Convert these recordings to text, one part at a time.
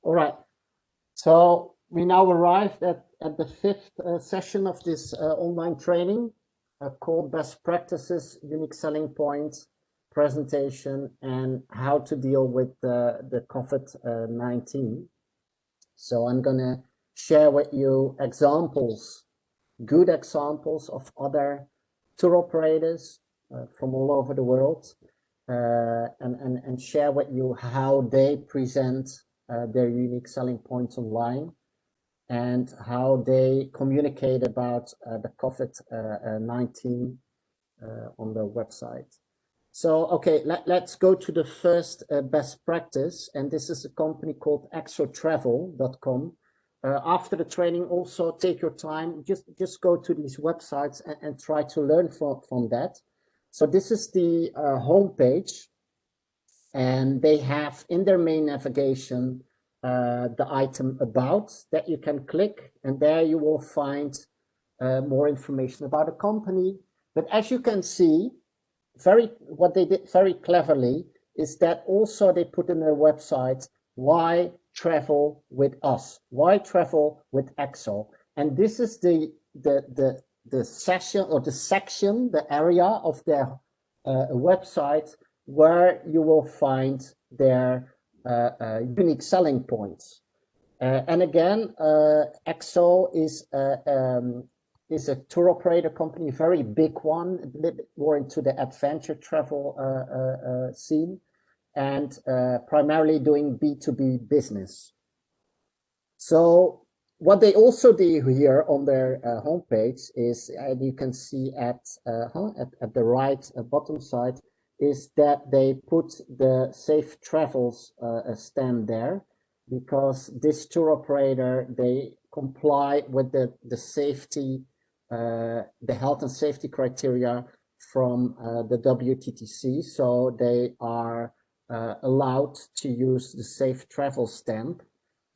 All right. So we now arrived at the fifth session of this online training called Best Practices, Unique Selling Points, Presentation, and How to Deal with the COVID-19. So I'm going to share with you examples, good examples of other tour operators from all over the world, and share with you how they present their unique selling points online and how they communicate about the COVID-19 on their website. So, okay, let's go to the first best practice, and this is a company called exotravel.com. After the training, also take your time, just go to these websites and try to learn from that. So this is the homepage, and they have in their main navigation the item about that you can click, and there you will find more information about the company. But as you can see, what they did very cleverly is that also they put in their website, why travel with us? Why travel with EXO? And this is the session or the section, the area of their website where you will find their unique selling points. And again, EXO is a tour operator company, a very big one, a little bit more into the adventure travel scene, and primarily doing B2B business. So what they also do here on their homepage is, and you can see at the right bottom side, is that they put the Safe Travels stand there, because this tour operator, they comply with the safety, the health and safety criteria from the WTTC, so they are allowed to use the Safe Travel stamp,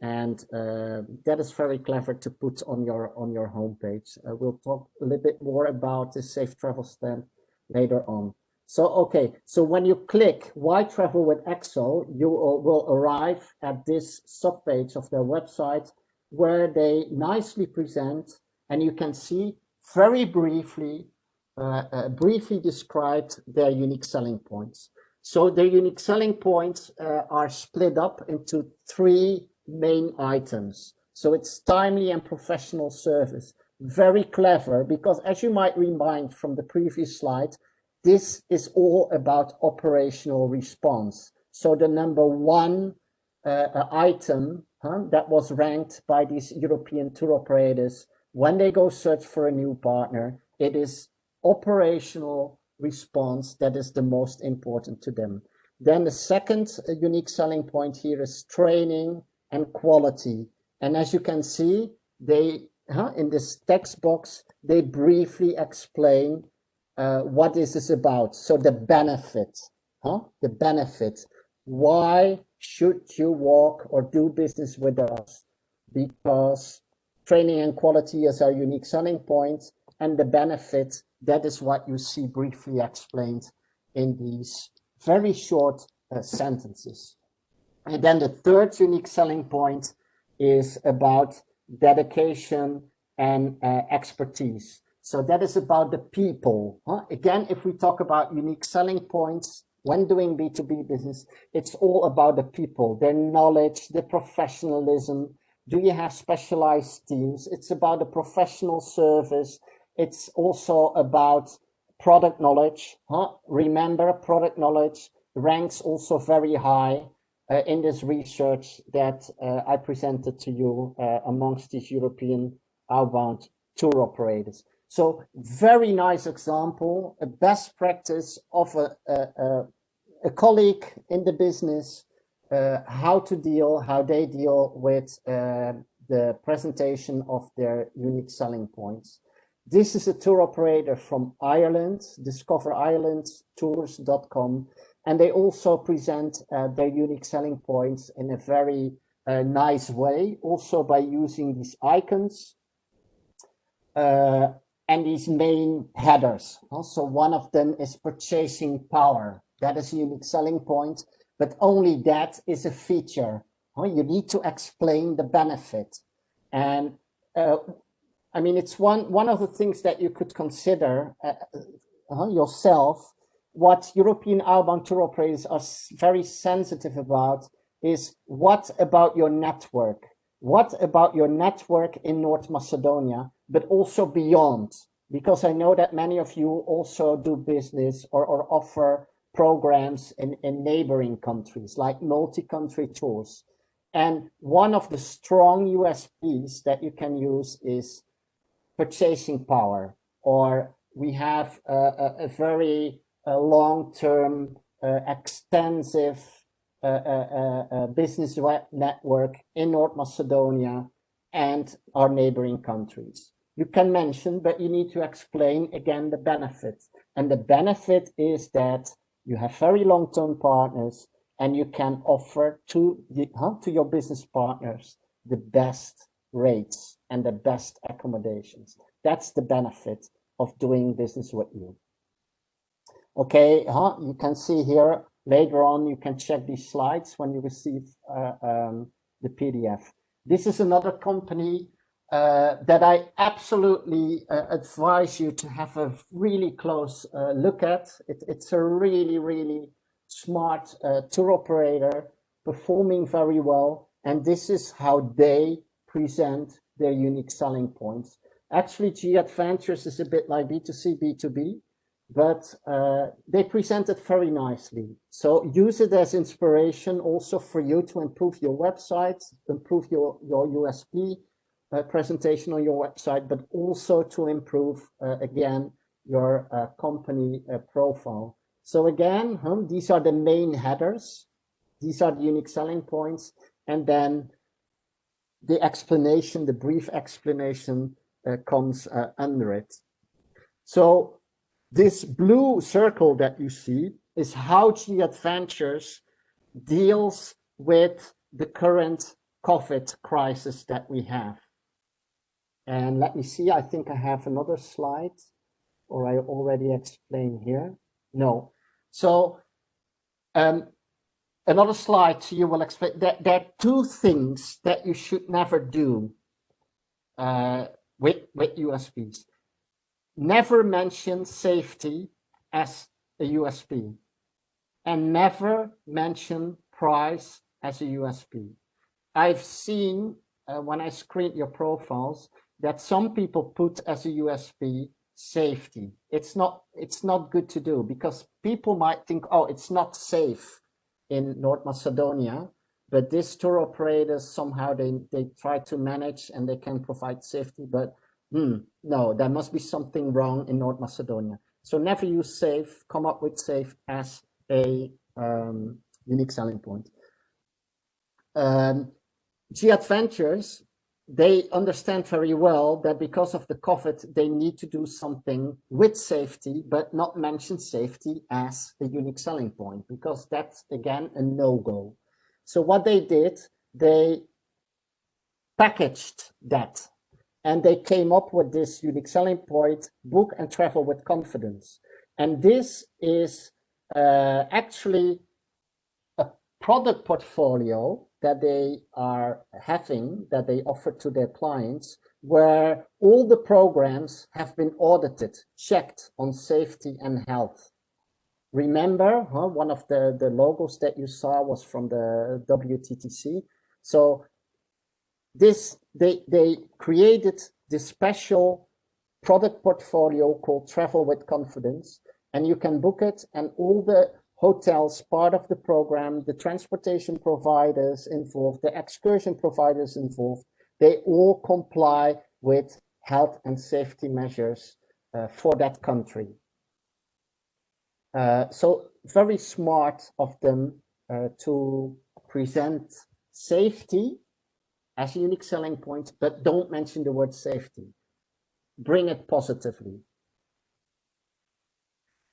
and that is very clever to put on your homepage. We'll talk a little bit more about the Safe Travel stamp later on. So okay, so when you click Why Travel with EXO, you will arrive at this subpage of their website where they nicely present, and you can see very briefly described their unique selling points. So their unique selling points are split up into 3 main items. So it's timely and professional service. Very clever, because as you might remind from the previous slide, this is all about operational response. So the number 1 item that was ranked by these European tour operators when they go search for a new partner, it is operational response that is the most important to them. Then the second unique selling point here is training and quality. And as you can see, they in this text box, they briefly explain what this is about. So the benefit, the benefit. Why should you walk or do business with us? Because training and quality is our unique selling point, and the benefit, that is what you see briefly explained in these very short sentences. And then the third unique selling point is about dedication and expertise. So that is about the people. Again, if we talk about unique selling points when doing B2B business, it's all about the people, their knowledge, their professionalism. Do you have specialized teams? It's about the professional service. It's also about product knowledge. Remember, product knowledge ranks also very high in this research that I presented to you amongst these European outbound tour operators. So very nice example, a best practice of a colleague in the business, how they deal with the presentation of their unique selling points. This is a tour operator from Ireland, discoverirelandtours.com, and they also present their unique selling points in a very nice way, also by using these icons and these main headers. Also, one of them is purchasing power. That is a unique selling point, but only that is a feature. You need to explain the benefit. And I mean, it's one of the things that you could consider yourself. What European outbound tour operators are very sensitive about is what about your network? What about your network in North Macedonia, but also beyond? Because I know that many of you also do business or offer programs in neighboring countries, like multi-country tours. And one of the strong USPs that you can use is purchasing power, or we have a very long-term, extensive business network in North Macedonia and our neighboring countries. You can mention, but you need to explain again the benefit. And the benefit is that you have very long-term partners, and you can offer to your business partners the best rates and the best accommodations. That's the benefit of doing business with you. Okay, you can see here later on, you can check these slides when you receive the PDF. This is another company that I absolutely advise you to have a really close look at. It's a really, really smart tour operator, performing very well. And this is how they present their unique selling points. Actually, G Adventures is a bit like B2C, B2B, but they present it very nicely. So use it as inspiration also for you to improve your website, improve your USP presentation on your website, but also to improve, again, your company profile. So again, these are the main headers. These are the unique selling points. And then the explanation, the brief explanation comes under it. So this blue circle that you see is how G Adventures deals with the current COVID crisis that we have. And let me see, I think I have another slide, or I already explained here. No. So another slide, so you will explain that there are two things that you should never do with USPs. Never mention safety as a USP, and never mention price as a USP. I've seen when I screened your profiles that some people put as a USP safety. It's not good to do, because people might think, oh, it's not safe in North Macedonia, but these tour operators somehow they try to manage and they can provide safety, but no, there must be something wrong in North Macedonia. So never use safe, come up with safe as a unique selling point. G Adventures, they understand very well that because of the COVID, they need to do something with safety, but not mention safety as a unique selling point, because that's, again, a no-go. So what they did, they packaged that, and they came up with this unique selling point: book and travel with confidence. And this is actually a product portfolio that they are having, that they offer to their clients, where all the programs have been audited, checked on safety and health. Remember, one of the logos that you saw was from the WTTC. So this, they created this special product portfolio called Travel with Confidence, and you can book it, and all the hotels part of the program, the transportation providers involved, the excursion providers involved, they all comply with health and safety measures for that country. So very smart of them to present safety as a unique selling point, but don't mention the word safety. Bring it positively.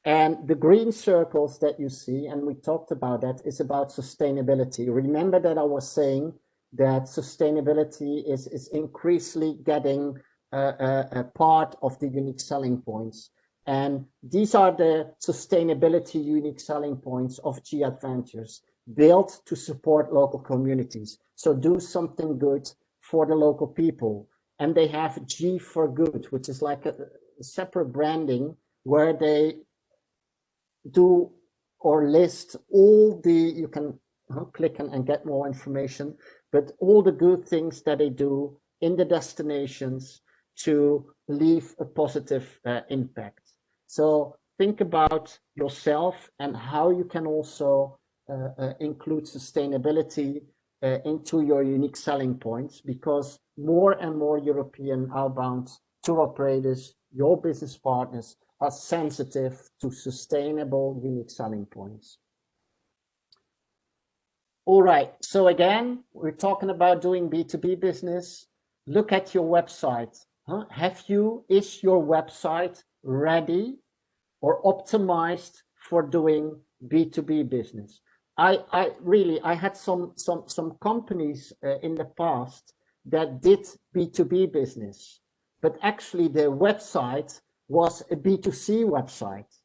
And the green circles that you see, and we talked about that, is about sustainability. Remember that I was saying that sustainability is increasingly getting a part of the unique selling points. And these are the sustainability unique selling points of G Adventures. built to support local communities. So do something good for the local people. And they have G for good, which is like a separate branding where they do or list all the, you can click and get more information, but all the good things that they do in the destinations to leave a positive impact. So think about yourself and how you can also include sustainability into your unique selling points, because more and more European outbound tour operators, your business partners, are sensitive to sustainable unique selling points. All right, so again, we're talking about doing B2B business. Look at your website. Is your website ready or optimized for doing B2B business? I had some companies in the past that did B2B business, but actually their website was a B2C website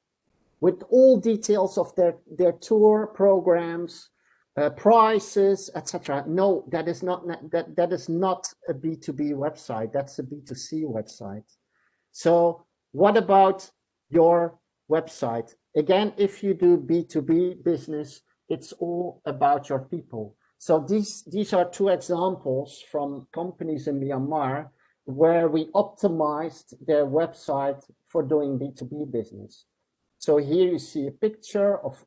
with all details of their tour programs, prices, etc. No, that is not a B2B website. That's a B2C website. So what about your website? Again, if you do B2B business, it's all about your people. So these are two examples from companies in Myanmar where we optimized their website for doing B2B business. So here you see a picture of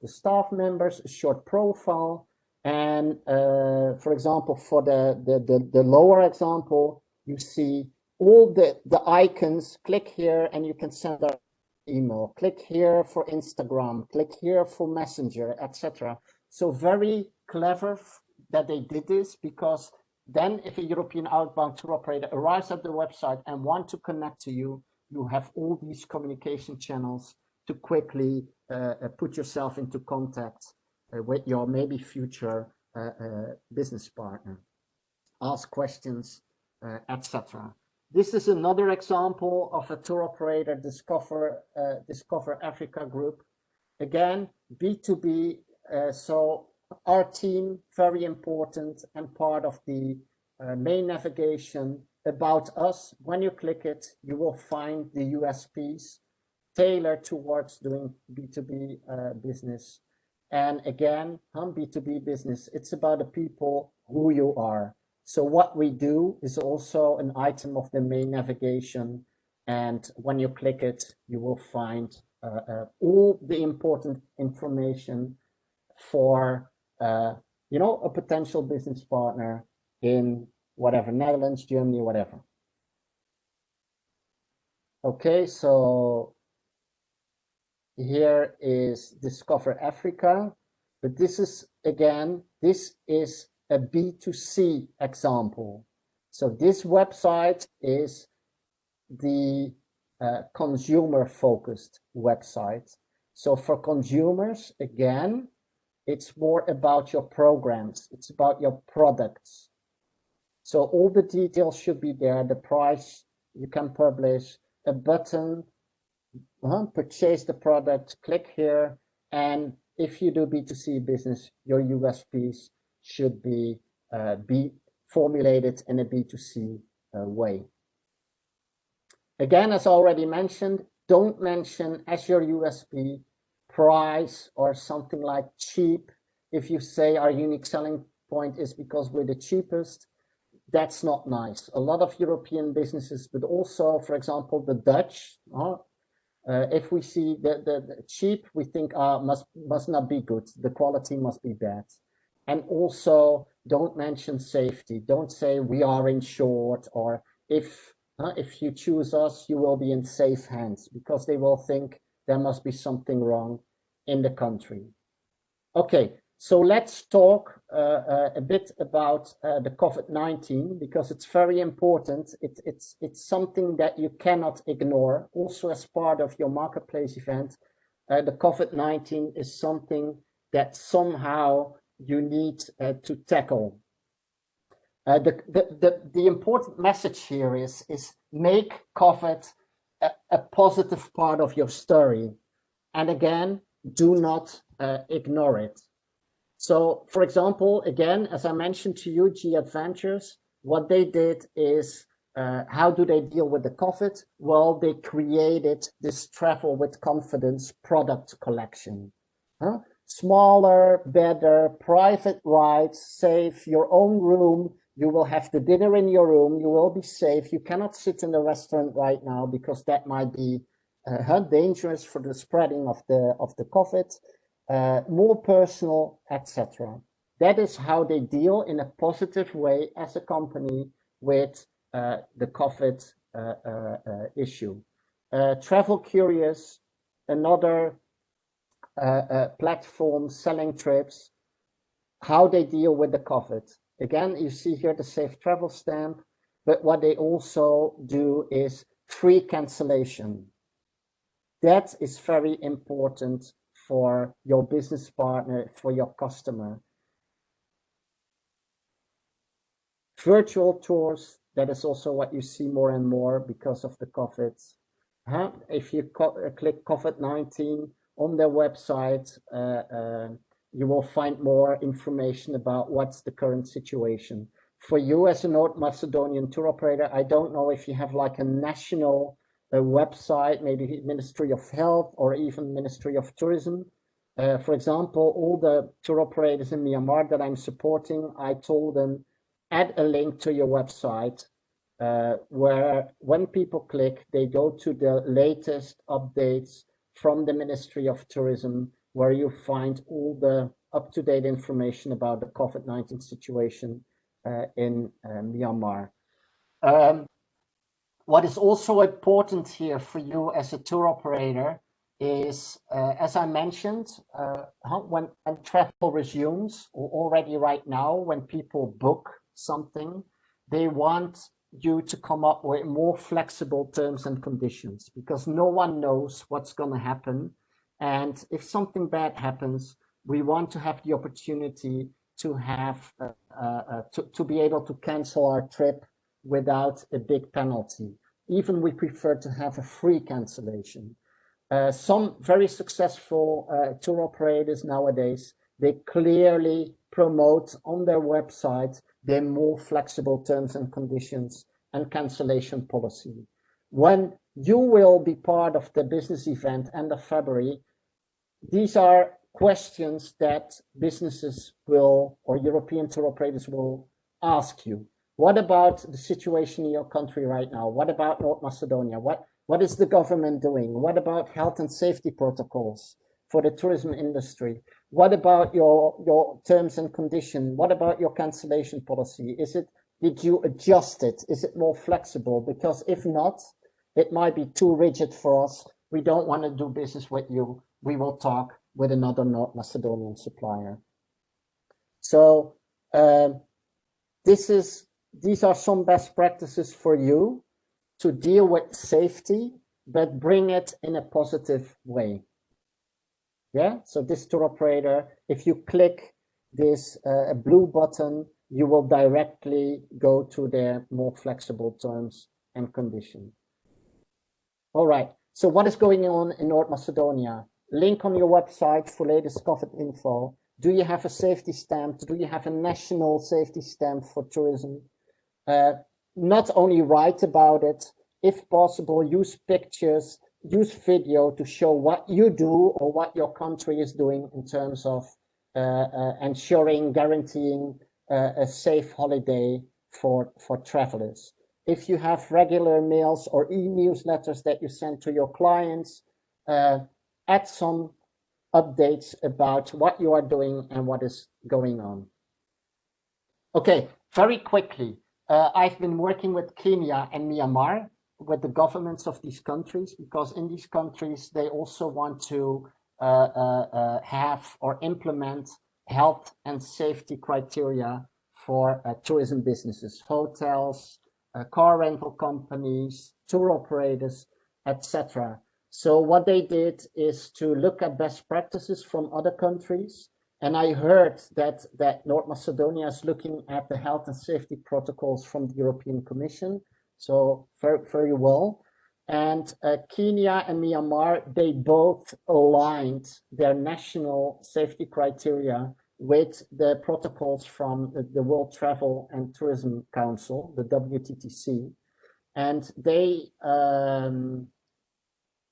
the staff members, a short profile, and for example, for the lower example, you see all the icons. Click here and you can send an email. Click here for Instagram. Click here for Messenger, etc. So very clever that they did this, because then if a European outbound tour operator arrives at the website and wants to connect to you, you have all these communication channels to quickly put yourself into contact with your maybe future business partner, ask questions, etc. This is another example of a tour operator, Discover Africa group. Again, B2B, so our team, very important and part of the main navigation about us. When you click it, you will find the USPs tailored towards doing B2B business. And again, B2B business, it's about the people, who you are. So what we do is also an item of the main navigation. And when you click it, you will find all the important information for a potential business partner in whatever, Netherlands, Germany, whatever. Okay, so here is Discover Africa, but this is, again, this is a B2C example. So this website is the consumer-focused website. So for consumers, again, it's more about your programs. It's about your products. So all the details should be there. The price you can publish, a button, purchase the product, click here. And if you do B2C business, your USPs should be formulated in a B2C way. Again, as already mentioned, don't mention as your USP price or something like cheap. If you say our unique selling point is because we're the cheapest, that's not nice. A lot of European businesses, but also, for example, the Dutch, if we see the cheap, we think must not be good. The quality must be bad. And also, don't mention safety. Don't say we are insured, or if you choose us, you will be in safe hands, because they will think there must be something wrong in the country. Okay, so let's talk a bit about the COVID-19, because it's very important. It's something that you cannot ignore. Also, as part of your marketplace event, the COVID-19 is something that somehow you need to tackle. The important message here is make COVID a positive part of your story. And again, do not ignore it. So, for example, again, as I mentioned to you, G Adventures, what they did is, how do they deal with the COVID? Well, they created this travel with confidence product collection. Smaller, better, private rides, safe, your own room. You will have the dinner in your room. You will be safe. You cannot sit in the restaurant right now because that might be dangerous for the spreading of the COVID. More personal, etc. That is how they deal in a positive way as a company with the COVID issue. Travel Curious, another platform selling trips, how they deal with the COVID. Again, you see here the safe travel stamp, but what they also do is free cancellation. That is very important for your business partner, for your customer. Virtual tours, that is also what you see more and more because of the COVID. If you click COVID-19 on their website, you will find more information about what's the current situation. For you as a North Macedonian tour operator, I don't know if you have like a national website, maybe Ministry of Health or even Ministry of Tourism. For example, all the tour operators in Myanmar that I'm supporting, I told them, add a link to your website where when people click, they go to the latest updates from the Ministry of Tourism, where you find all the up-to-date information about the COVID-19 situation in Myanmar. What is also important here for you as a tour operator is, as I mentioned, when travel resumes, or already right now, when people book something, they want you to come up with more flexible terms and conditions, because no one knows what's going to happen. And if something bad happens, we want to have the opportunity to have to be able to cancel our trip without a big penalty. Even we prefer to have a free cancellation. Some very successful tour operators nowadays, they clearly promote on their website their more flexible terms and conditions and cancellation policy. When you will be part of the business event end of February, these are questions that businesses will, or European tour operators will ask you. What about the situation in your country right now? What about North Macedonia? What is the government doing? What about health and safety protocols for the tourism industry? What about your terms and conditions? What about your cancellation policy? Did you adjust it? Is it more flexible? Because if not, it might be too rigid for us. We don't want to do business with you. We will talk with another North Macedonian supplier. So these are some best practices for you to deal with safety, but bring it in a positive way. Yeah, so this tour operator, if you click this blue button, you will directly go to their more flexible terms and conditions. All right, so what is going on in North Macedonia? Link on your website for latest COVID info. Do you have a safety stamp? Do you have a national safety stamp for tourism? Not only write about it, if possible, use pictures, use video to show what you do or what your country is doing in terms of ensuring, guaranteeing a safe holiday for travelers. If you have regular mails or e-newsletters that you send to your clients, add some updates about what you are doing and what is going on. Okay, very quickly. I've been working with Kenya and Myanmar, with the governments of these countries, because in these countries, they also want to have or implement health and safety criteria for tourism businesses, hotels, car rental companies, tour operators, etc. So what they did is to look at best practices from other countries. And I heard that North Macedonia is looking at the health and safety protocols from the European Commission. So very, very well. And Kenya and Myanmar, they both aligned their national safety criteria with the protocols from the World Travel and Tourism Council, the WTTC. And they,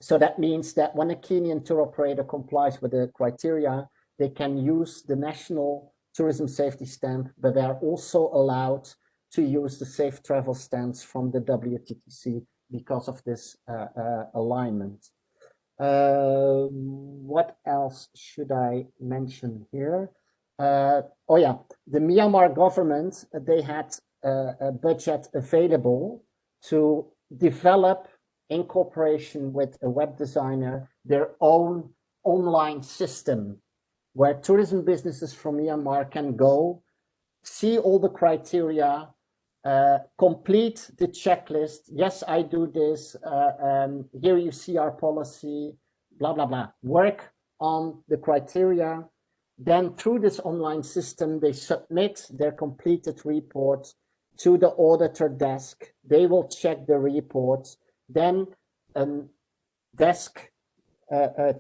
so that means that when a Kenyan tour operator complies with the criteria, they can use the national tourism safety stamp, but they are also allowed to use the safe travel stamps from the WTTC because of this alignment. What else should I mention here? Oh yeah, the Myanmar government, they had a budget available to develop, in cooperation with a web designer, their own online system where tourism businesses from Myanmar can go, see all the criteria, complete the checklist. Yes, I do this. Here you see our policy, blah, blah, blah. Work on the criteria. Then through this online system, they submit their completed report to the auditor desk. They will check the reports. Then desk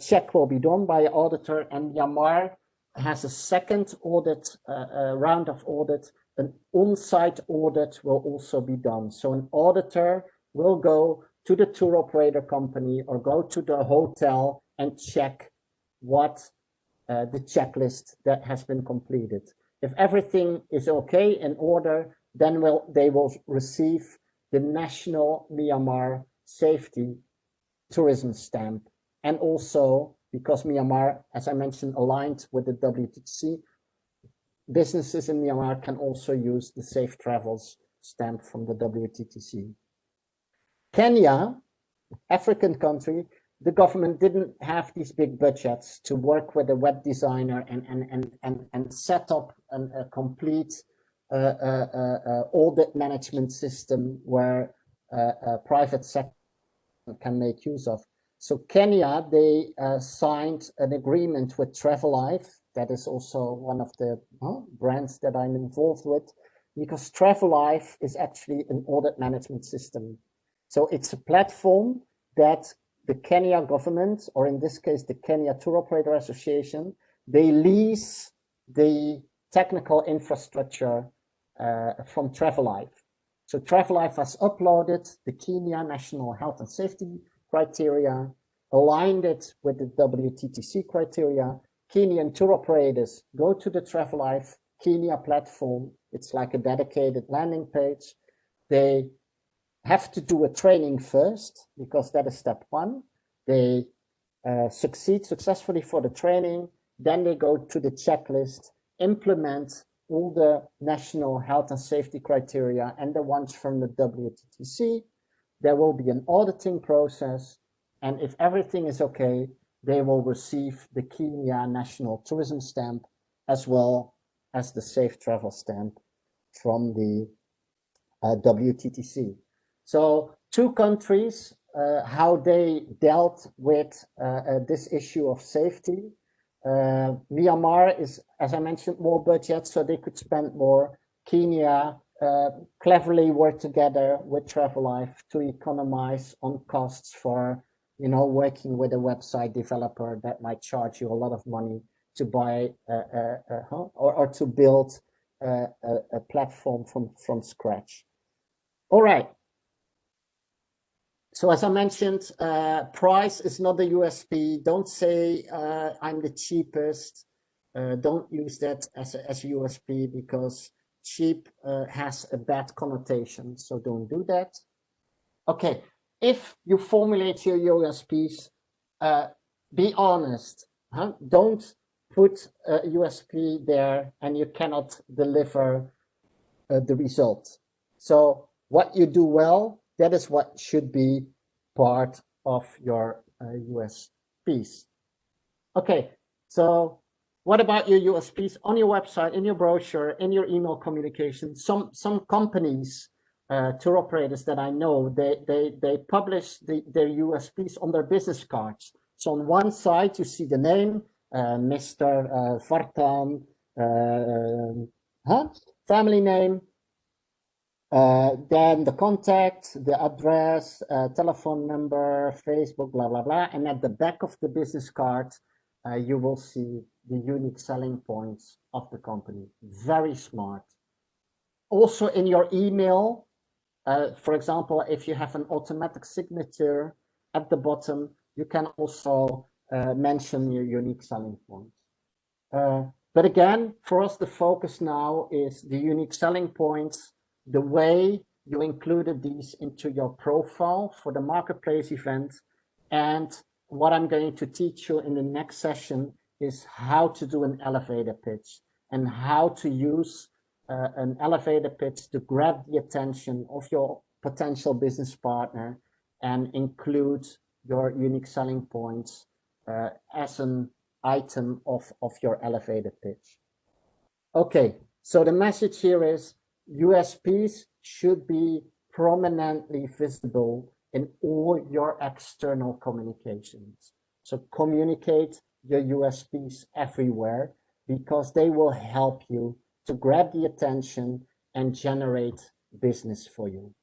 check will be done by auditor, and Myanmar has a second audit, round of audit. An on-site audit will also be done. So an auditor will go to the tour operator company or go to the hotel and check what the checklist that has been completed. If everything is okay, in order, then they will receive the National Myanmar Safety Tourism Stamp. And also, because Myanmar, as I mentioned, aligned with the WTC, businesses in Myanmar can also use the Safe Travels stamp from the WTTC. Kenya, African country, the government didn't have these big budgets to work with a web designer and set up a complete audit management system where a private sector can make use of. So Kenya, they signed an agreement with Travelife. That is also one of the brands that I'm involved with, because Travelife is actually an audit management system. So it's a platform that the Kenya government, or in this case, the Kenya Tour Operator Association, they lease the technical infrastructure from Travelife. So Travelife has uploaded the Kenya National Health and Safety criteria, aligned it with the WTTC criteria. Kenyan tour operators go to the Travelife Kenya platform. It's like a dedicated landing page. They have to do a training first, because that is step one. They succeed successfully for the training. Then they go to the checklist, implement all the national health and safety criteria and the ones from the WTTC. There will be an auditing process. And if everything is okay, they will receive the Kenya National Tourism Stamp, as well as the Safe Travel Stamp from the WTTC. So 2 countries, how they dealt with this issue of safety. Myanmar is, as I mentioned, more budget, so they could spend more. Kenya cleverly worked together with Travelife to economize on costs for, working with a website developer that might charge you a lot of money to buy or to build a platform from scratch. All right. So as I mentioned, price is not the USP. Don't say I'm the cheapest. Don't use that as a USP, because cheap has a bad connotation. So don't do that. Okay, if you formulate your USPs, be honest. Don't put a USP there and you cannot deliver the result. So what you do well, that is what should be part of your USPs. Okay, so what about your USPs on your website, in your brochure, in your email communication? Some companies, tour operators that I know, they publish their USPs on their business cards. So on one side you see the name, Mr. Vartan, family name. Then the contact, the address, telephone number, Facebook, blah, blah, blah. And at the back of the business card, you will see the unique selling points of the company. Very smart. Also in your email, for example, if you have an automatic signature at the bottom, you can also mention your unique selling points. But again, for us, the focus now is the unique selling points, the way you included these into your profile for the marketplace event. And what I'm going to teach you in the next session is how to do an elevator pitch and how to use an elevator pitch to grab the attention of your potential business partner and include your unique selling points as an item of your elevator pitch. Okay, so the message here is USPs should be prominently visible in all your external communications. So communicate your USPs everywhere because they will help you to grab the attention and generate business for you.